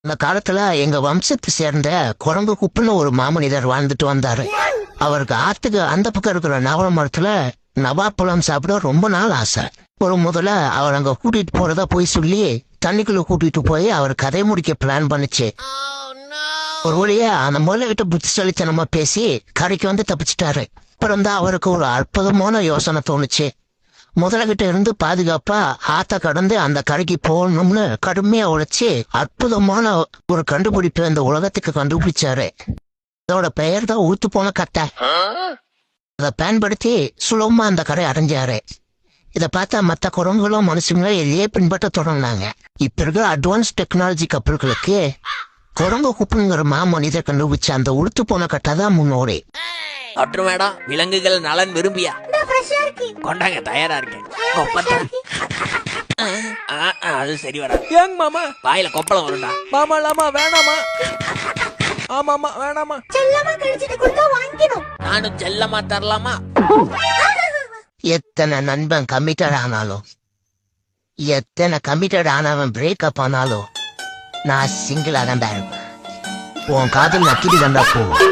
அந்த காலத்துல எங்க வம்சத்தை சேர்ந்த குரங்கு குப்புன்னு ஒரு மாமனிதர் வாழ்ந்துட்டு வந்தாரு. அவருக்கு ஆத்துக்கு அந்த பக்கம் இருக்கிற நவர மரத்துல நவாப்பழம் சாப்பிட ரொம்ப நாள் ஆசை. ஒரு முதல்ல அவர் அங்க கூட்டிட்டு போறதா போய் சொல்லி தண்ணிக்குள்ள கூட்டிட்டு போய் அவர் கதை முடிக்க பிளான் பண்ணுச்சு. ஒரு வழியா அந்த முதல்ல கிட்ட புத்திசாலித்தனமா பேசி கரைக்கு வந்து தப்பிச்சிட்டாரு. அப்புறம் தான் அவருக்கு ஒரு அற்புதமான யோசனை தோணுச்சு. முதலகிட்ட இருந்து பாதுகாப்பா ஆத்த கடந்து அந்த கரைக்கு போகணும்னு கடுமையா உழைச்சு அற்புதமான ஒரு கண்டுபிடிப்பு இந்த உலகத்துக்கு கண்டுபிடிச்சாரு. அதோட பெயர் தான் ஊத்து போன கட்டை. அதை பயன்படுத்தி சுலபமா அந்த கரை அடைஞ்சாரு. இதை பார்த்தா மற்ற குரங்குகளும் மனுஷங்களும் எதையே பின்பற்ற தொடங்கினாங்க. இப்ப இருக்கிற அட்வான்ஸ் டெக்னாலஜி கப்பல்களுக்கு குரங்கு குப்புங்கிற மாமனிதர் கண்டுபிடிச்ச அந்த உளுத்து போன கட்டை தான் முன்னோடி. டாக்டர் மேடம், விலங்குகள் நலன் விரும்பியா? கொண்டாங்க, தயாரா இருக்கேன். அது சரி வரா. ஏங்க மாமா, வாயில கொப்பளம் வரும்டா. மாமா லாமா வேணாமா? ஆமாமா வேணாமா. செல்லமா கழிச்சிட்டு கொடுத்தா வாங்கிடும். நானும் செல்லமா தரலாமா? எத்தனை நண்பன் கமிட்டட் ஆனாலும், எத்தனை கமிட்டட் ஆனவன் பிரேக்கப் ஆனாலும் நான் சிங்கிளா தான்டா இருப்பேன். உன் காதல் நக்கிட்டு தான்டா போவோம்.